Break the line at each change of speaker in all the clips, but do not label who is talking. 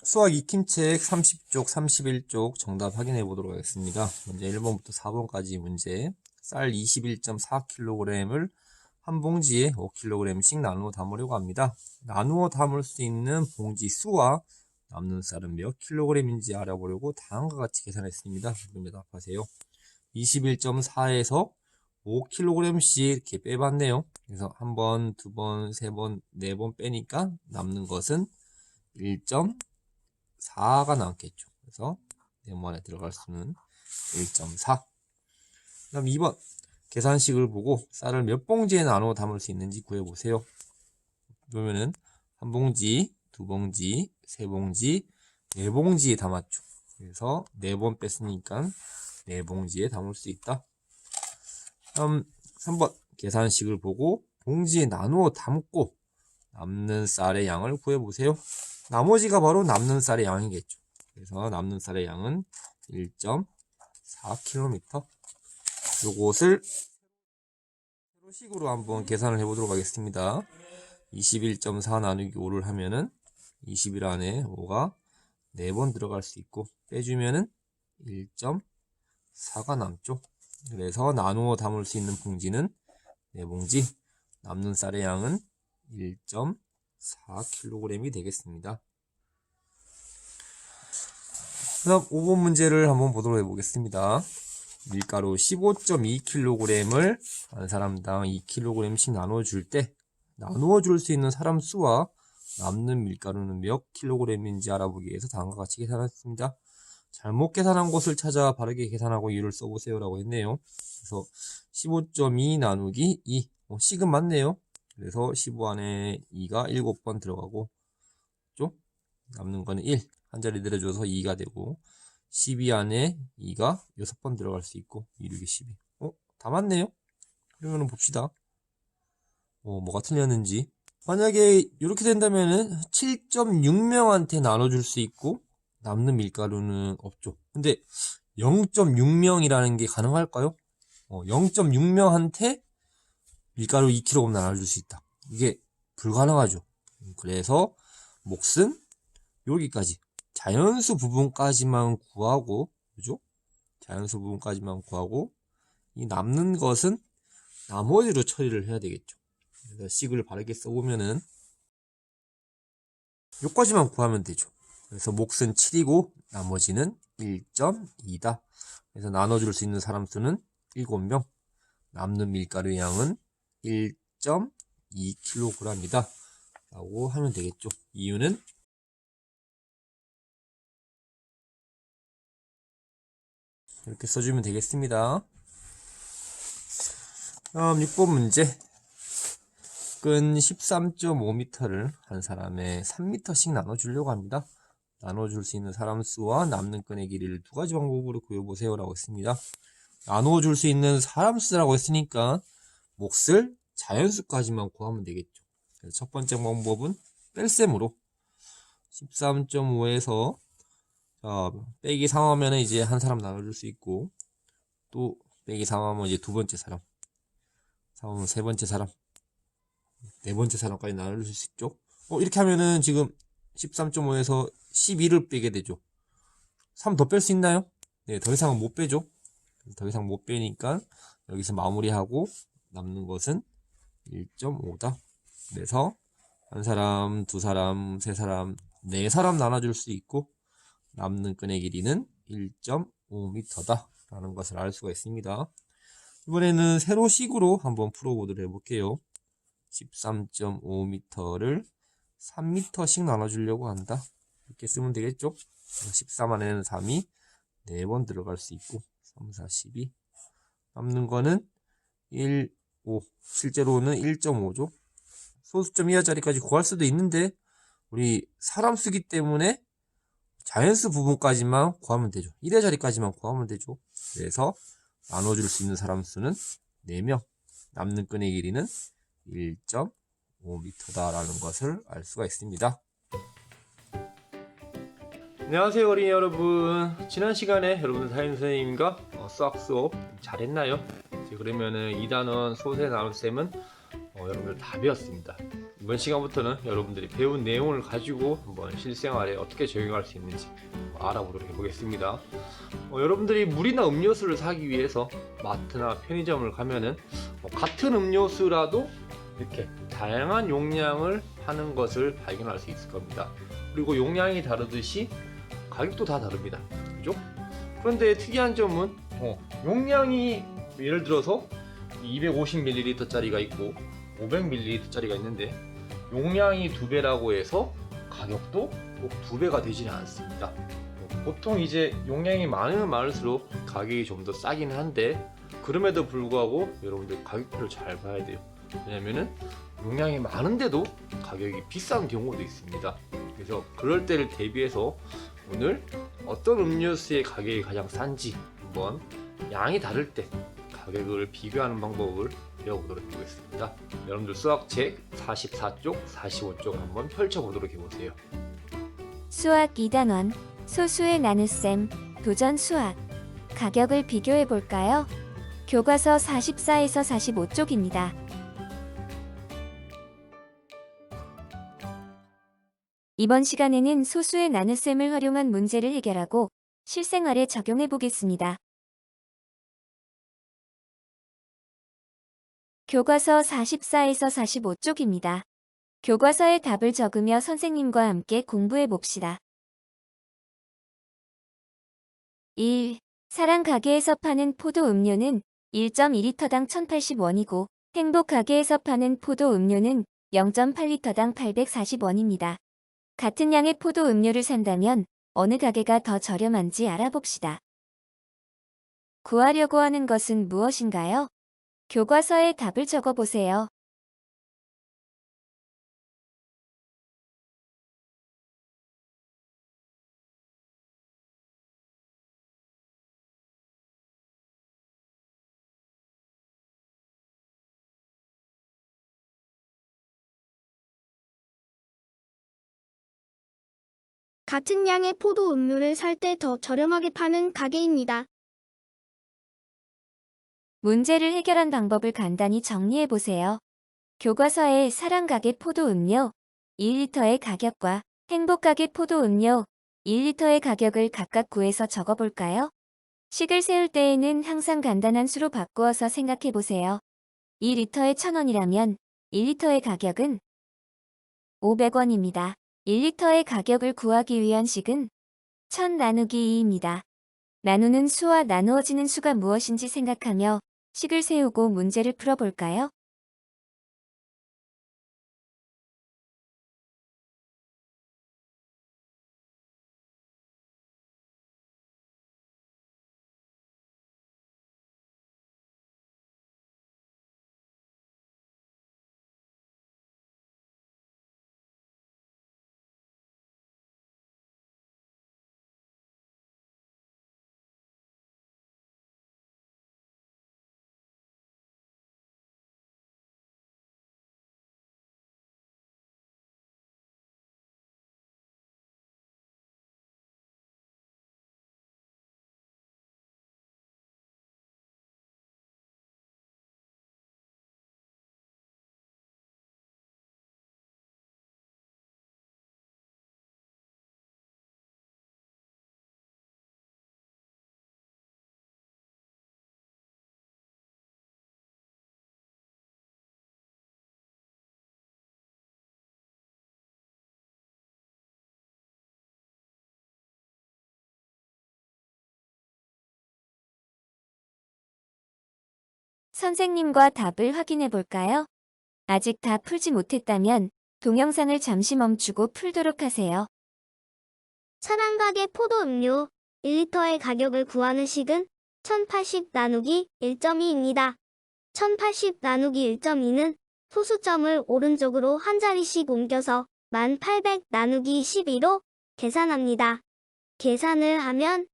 수학 익힘책 30쪽, 31쪽 정답 확인해 보도록 하겠습니다. 먼저 1번부터 4번까지 문제. 쌀 21.4kg을 한 봉지에 5kg씩 나누어 담으려고 합니다. 나누어 담을 수 있는 봉지 수와 남는 쌀은 몇 킬로그램인지 알아보려고 다음과 같이 계산했습니다. 그럼 답하세요. 21.4에서 5kg씩 이렇게 빼봤네요. 그래서 한 번, 두 번, 세 번, 네 번 빼니까 남는 것은 1.4가 남겠죠. 그래서 네모안에 들어갈 수는 1.4. 그 다음 2번 계산식을 보고 쌀을 몇 봉지에 나눠 담을 수 있는지 구해보세요. 그러면은 한 봉지, 두 봉지, 세 봉지, 네 봉지에 담았죠. 그래서 네 번 뺐으니까 네 봉지에 담을 수 있다. 다음 3번 계산식을 보고 봉지에 나누어 담고 남는 쌀의 양을 구해보세요. 나머지가 바로 남는 쌀의 양이겠죠. 그래서 남는 쌀의 양은 1.4kg. 요것을 세로식으로 한번 계산을 해보도록 하겠습니다. 21.4 나누기 5를 하면은 21 안에 5가 4번 들어갈 수 있고 빼주면은 1.4가 남죠. 그래서 나누어 담을 수 있는 봉지는 4봉지, 남는 쌀의 양은 1.4kg이 되겠습니다. 그 다음 5번 문제를 한번 보도록 해보겠습니다. 밀가루 15.2kg을 한 사람당 2kg씩 나눠줄 때 나누어 줄 수 있는 사람 수와 남는 밀가루는 몇 킬로그램인지 알아보기 위해서 다음과 같이 계산했습니다. 잘못 계산한 곳을 찾아 바르게 계산하고 이유를 써보세요 라고 했네요. 그래서 15.2 나누기 2 C금 맞네요. 그래서 15 안에 2가 7번 들어가고 남는 거는 1 한 자리 내려줘서 2가 되고 12 안에 2가 6번 들어갈 수 있고 2, 6이 12 다 맞네요. 그러면 봅시다. 뭐가 틀렸는지. 만약에 이렇게 된다면은 7.6명한테 나눠줄 수 있고 남는 밀가루는 없죠. 근데 0.6명이라는 게 가능할까요? 0.6명한테 밀가루 2kg 나눠줄 수 있다. 이게 불가능하죠. 그래서 몫은 여기까지 자연수 부분까지만 구하고, 그죠? 자연수 부분까지만 구하고 이 남는 것은 나머지로 처리를 해야 되겠죠. 그래서 식을 바르게 써보면은 요까지만 구하면 되죠. 그래서 몫은 7이고 나머지는 1.2다. 그래서 나눠줄 수 있는 사람 수는 7명, 남는 밀가루 양은 1.2kg이다 라고 하면 되겠죠. 이유는 이렇게 써주면 되겠습니다. 다음 6번 문제. 끈 13.5m를 한 사람에 3m씩 나눠주려고 합니다. 나눠줄 수 있는 사람 수와 남는 끈의 길이를 두 가지 방법으로 구해보세요 라고 했습니다. 나눠줄 수 있는 사람 수라고 했으니까 몫을 자연수까지만 구하면 되겠죠. 그래서 첫 번째 방법은 뺄셈으로 13.5에서 빼기 3하면 이제 한 사람 나눠줄 수 있고 또 빼기 3하면 이제 두 번째 사람, 3하면 세 번째 사람, 네 번째 사람까지 나눠줄 수 있죠. 이렇게 하면은 지금 13.5에서 12를 빼게 되죠. 3 더 뺄 수 있나요? 네, 더 이상은 못 빼죠. 더 이상 못 빼니까 여기서 마무리하고 남는 것은 1.5다. 그래서 한 사람, 두 사람, 세 사람, 네 사람 나눠줄 수 있고 남는 끈의 길이는 1.5m다 라는 것을 알 수가 있습니다. 이번에는 세로식으로 한번 풀어보도록 해볼게요. 13.5m를 3m씩 나눠주려고 한다. 이렇게 쓰면 되겠죠? 13 안에는 3이 4번 들어갈 수 있고 3, 4, 12 남는 거는 1, 5 실제로는 1.5죠. 소수점 이하 자리까지 구할 수도 있는데 우리 사람 수기 때문에 자연수 부분까지만 구하면 되죠. 1의 자리까지만 구하면 되죠. 그래서 나눠줄 수 있는 사람 수는 4명, 남는 끈의 길이는 1.5m다 라는 것을 알 수가 있습니다. 안녕하세요 어린이 여러분. 지난 시간에 여러분들 담임선생님과 수학 수업 잘했나요? 그러면은 2단원 소세 나눗셈은 여러분들 다 배웠습니다. 이번 시간부터는 여러분들이 배운 내용을 가지고 한번 실생활에 어떻게 적용할 수 있는지 알아보도록 해보겠습니다. 여러분들이 물이나 음료수를 사기 위해서 마트나 편의점을 가면은 같은 음료수라도 이렇게 다양한 용량을 파는 것을 발견할 수 있을 겁니다. 그리고 용량이 다르듯이 가격도 다 다릅니다. 그죠? 그런데 특이한 점은 용량이 예를 들어서 250ml 짜리가 있고 500ml 짜리가 있는데 용량이 2배라고 해서 가격도 꼭 2배가 되지는 않습니다. 보통 이제 용량이 많으면 많을수록 가격이 좀 더 싸긴 한데 그럼에도 불구하고 여러분들 가격표를 잘 봐야 돼요. 왜냐면은 용량이 많은데도 가격이 비싼 경우도 있습니다. 그래서 그럴 때를 대비해서 오늘 어떤 음료수의 가격이 가장 싼지 한번 양이 다를 때 가격을 비교하는 방법을 배워보도록 해보겠습니다. 여러분들 수학책 44쪽, 45쪽 한번 펼쳐보도록 해보세요.
수학 2단원 소수의 나눗셈 도전 수학 가격을 비교해 볼까요? 교과서 44에서 45쪽입니다. 이번 시간에는 소수의 나눗셈을 활용한 문제를 해결하고 실생활에 적용해 보겠습니다. 교과서 44에서 45쪽입니다. 교과서에 답을 적으며 선생님과 함께 공부해 봅시다. 1. 사랑 가게에서 파는 포도 음료는 1.2리터당 1,080원이고 행복 가게에서 파는 포도 음료는 0.8리터당 840원입니다. 같은 양의 포도 음료를 산다면 어느 가게가 더 저렴한지 알아봅시다. 구하려고 하는 것은 무엇인가요? 교과서에 답을 적어보세요.
같은 양의 포도 음료를 살 때 더 저렴하게 파는 가게입니다.
문제를 해결한 방법을 간단히 정리해 보세요. 교과서에 사랑 가게 포도 음료 1리터의 가격과 행복 가게 포도 음료 1리터의 가격을 각각 구해서 적어볼까요? 식을 세울 때에는 항상 간단한 수로 바꾸어서 생각해 보세요. 2리터에 1,000원이라면 1리터의 가격은 500원입니다. 1리터의 가격을 구하기 위한 식은 1000 나누기 2입니다. 나누는 수와 나누어지는 수가 무엇인지 생각하며 식을 세우고 문제를 풀어볼까요? 선생님과 답을 확인해 볼까요? 아직 다 풀지 못했다면 동영상을 잠시 멈추고 풀도록 하세요.
사랑 가게 포도 음료 1리터의 가격을 구하는 식은 1080 나누기 1.2입니다. 1080 나누기 1.2는 소수점을 오른쪽으로 한 자리씩 옮겨서 1800 나누기 12로 계산합니다. 계산을 하면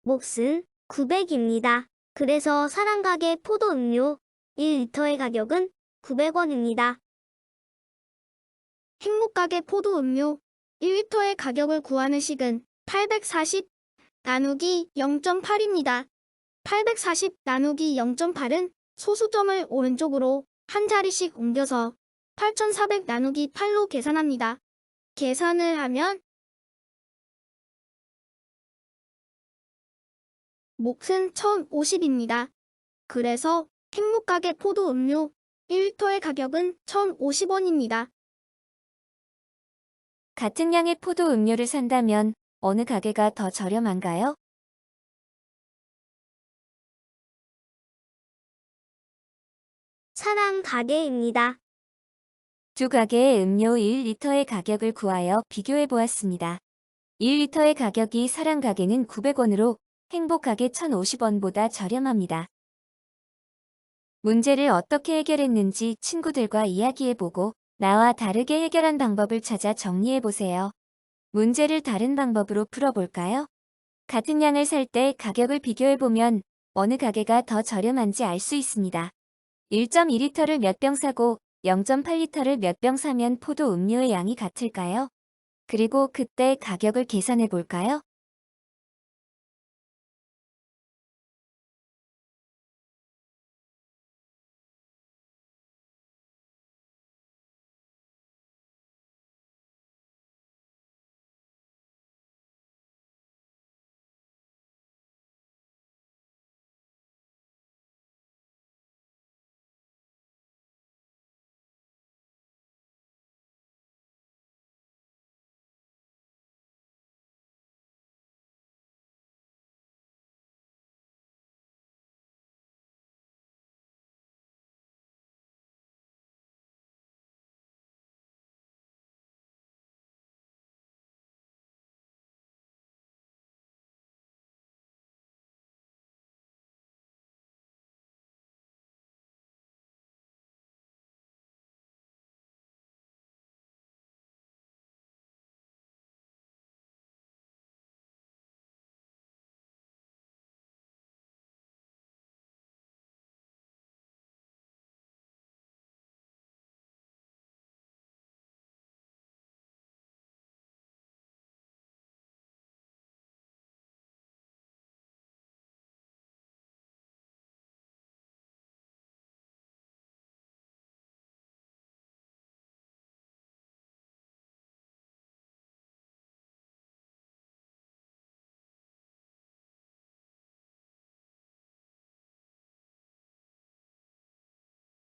몫은 900입니다. 그래서 사랑 가게 포도 음료 1리터의 가격은 900원입니다. 행복 가게 포도 음료 1리터의 가격을 구하는 식은 840 나누기 0.8입니다. 840 나누기 0.8은 소수점을 오른쪽으로 한 자리씩 옮겨서 8,400 나누기 8로 계산합니다. 계산을 하면 몫은 1,050입니다. 그래서 행복가게 포도 음료 1리터의 가격은 1,050원입니다.
같은 양의 포도 음료를 산다면 어느 가게가 더 저렴한가요?
사랑 가게입니다.
두 가게의 음료 1리터의 가격을 구하여 비교해 보았습니다. 1리터의 가격이 사랑 가게는 900원으로 행복 가게 1,050원보다 저렴합니다. 문제를 어떻게 해결했는지 친구들과 이야기해보고 나와 다르게 해결한 방법을 찾아 정리해보세요. 문제를 다른 방법으로 풀어볼까요? 같은 양을 살 때 가격을 비교해보면 어느 가게가 더 저렴한지 알 수 있습니다. 1.2리터를 몇 병 사고 0.8리터를 몇 병 사면 포도 음료의 양이 같을까요? 그리고 그때 가격을 계산해볼까요?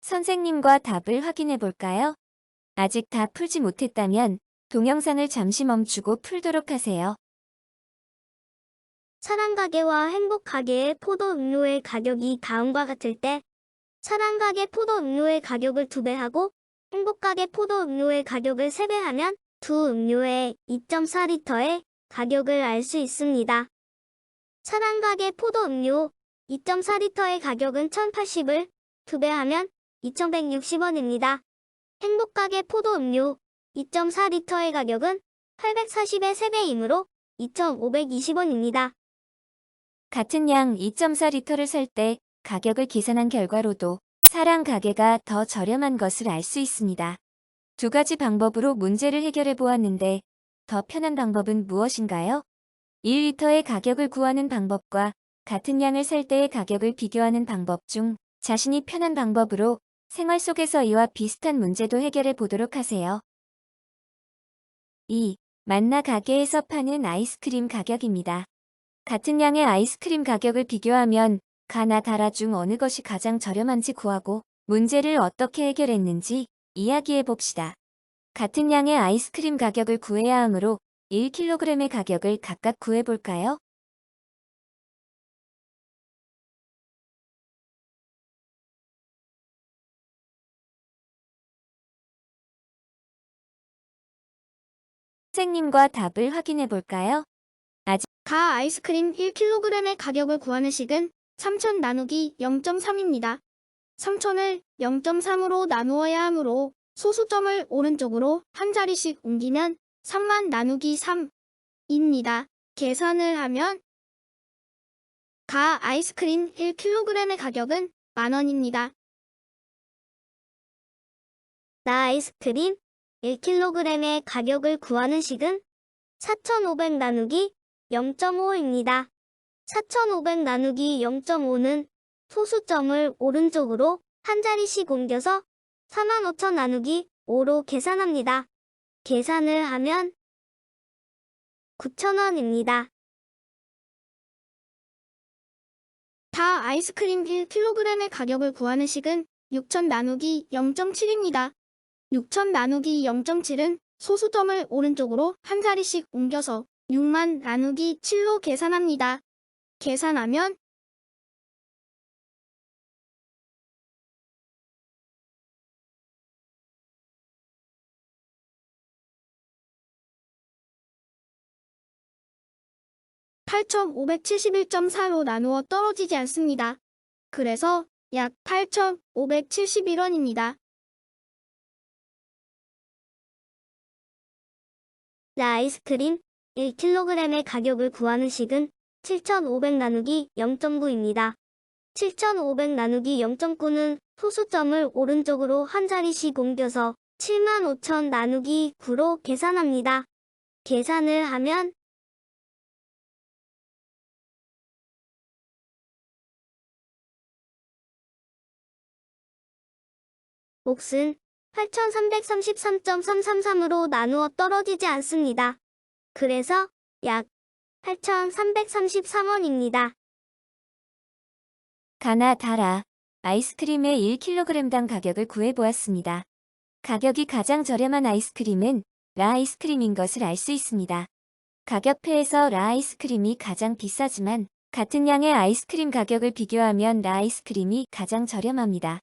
선생님과 답을 확인해 볼까요? 아직 다 풀지 못했다면 동영상을 잠시 멈추고 풀도록 하세요.
사랑가게와 행복가게의 포도 음료의 가격이 다음과 같을 때 사랑가게 포도 음료의 가격을 2배 하고 행복가게 포도 음료의 가격을 3배 하면 두 음료의 2.4리터의 가격을 알 수 있습니다. 사랑가게 포도 음료 2.4리터의 가격은 1,080을 2배 하면 2,160원입니다. 행복가게 포도 음료 2.4리터의 가격은 840의 3배이므로 2,520원입니다.
같은 양 2.4리터를 살 때 가격을 계산한 결과로도 사랑 가게가 더 저렴한 것을 알 수 있습니다. 두 가지 방법으로 문제를 해결해 보았는데 더 편한 방법은 무엇인가요? 1리터의 가격을 구하는 방법과 같은 양을 살 때의 가격을 비교하는 방법 중 자신이 편한 방법으로 생활 속에서 이와 비슷한 문제도 해결해 보도록 하세요. 2. 만나 가게에서 파는 아이스크림 가격입니다. 같은 양의 아이스크림 가격을 비교하면 가나 다라 중 어느 것이 가장 저렴한지 구하고 문제를 어떻게 해결했는지 이야기해 봅시다. 같은 양의 아이스크림 가격을 구해야 하므로 1kg의 가격을 각각 구해 볼까요? 선생님과 답을 확인해 볼까요?
가 아이스크림 1kg의 가격을 구하는 식은 3,000 나누기 0.3입니다. 3,000을 0.3으로 나누어야 하므로 소수점을 오른쪽으로 한 자리씩 옮기면 3만 나누기 3입니다. 계산을 하면 가 아이스크림 1kg의 가격은 만원입니다. 나 아이스크림 1kg의 가격을 구하는 식은 4,500 나누기 0.5입니다. 4,500 나누기 0.5는 소수점을 오른쪽으로 한 자리씩 옮겨서 45,000 나누기 5로 계산합니다. 계산을 하면 9,000원입니다. 다 아이스크림 1kg의 가격을 구하는 식은 6,000 나누기 0.7입니다. 6,000 나누기 0.7은 소수점을 오른쪽으로 한 자리씩 옮겨서 6만 나누기 7로 계산합니다. 계산하면 8,571.4로 나누어 떨어지지 않습니다. 그래서 약 8,571원입니다. 아이스크림 1kg의 가격을 구하는 식은 7,500 나누기 0.9입니다. 7,500 나누기 0.9는 소수점을 오른쪽으로 한 자리씩 옮겨서 75,000 나누기 9로 계산합니다. 계산을 하면 몫은 8,333.333으로 나누어 떨어지지 않습니다. 그래서 약 8,333원입니다.
가나 다라 아이스크림의 1kg당 가격을 구해보았습니다. 가격이 가장 저렴한 아이스크림은 라 아이스크림인 것을 알 수 있습니다. 가격표에서 라 아이스크림이 가장 비싸지만 같은 양의 아이스크림 가격을 비교하면 라 아이스크림이 가장 저렴합니다.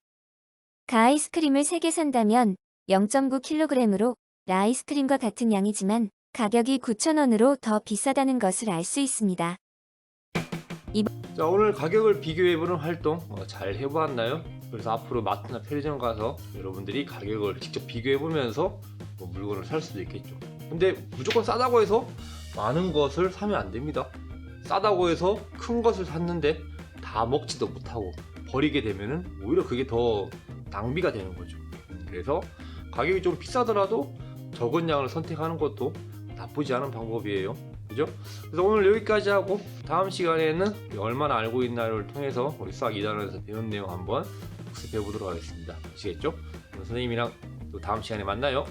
가 아이스크림을 3개 산다면 0.9kg으로 라 아이스크림과 같은 양이지만 가격이 9,000원으로 더 비싸다는 것을 알 수 있습니다.
자, 오늘 가격을 비교해보는 활동 잘 해보았나요? 그래서 앞으로 마트나 편의점 가서 여러분들이 가격을 직접 비교해보면서 물건을 살 수도 있겠죠. 근데 무조건 싸다고 해서 많은 것을 사면 안 됩니다. 싸다고 해서 큰 것을 샀는데 다 먹지도 못하고 버리게 되면은 오히려 그게 더 낭비가 되는 거죠. 그래서 가격이 좀 비싸더라도 적은 양을 선택하는 것도 나쁘지 않은 방법이에요. 그죠? 그래서 오늘 여기까지 하고 다음 시간에는 얼마나 알고 있나를 통해서 우리 수학 2단원에서 배운 내용 한번 복습해 보도록 하겠습니다. 아시겠죠? 선생님이랑 또 다음 시간에 만나요.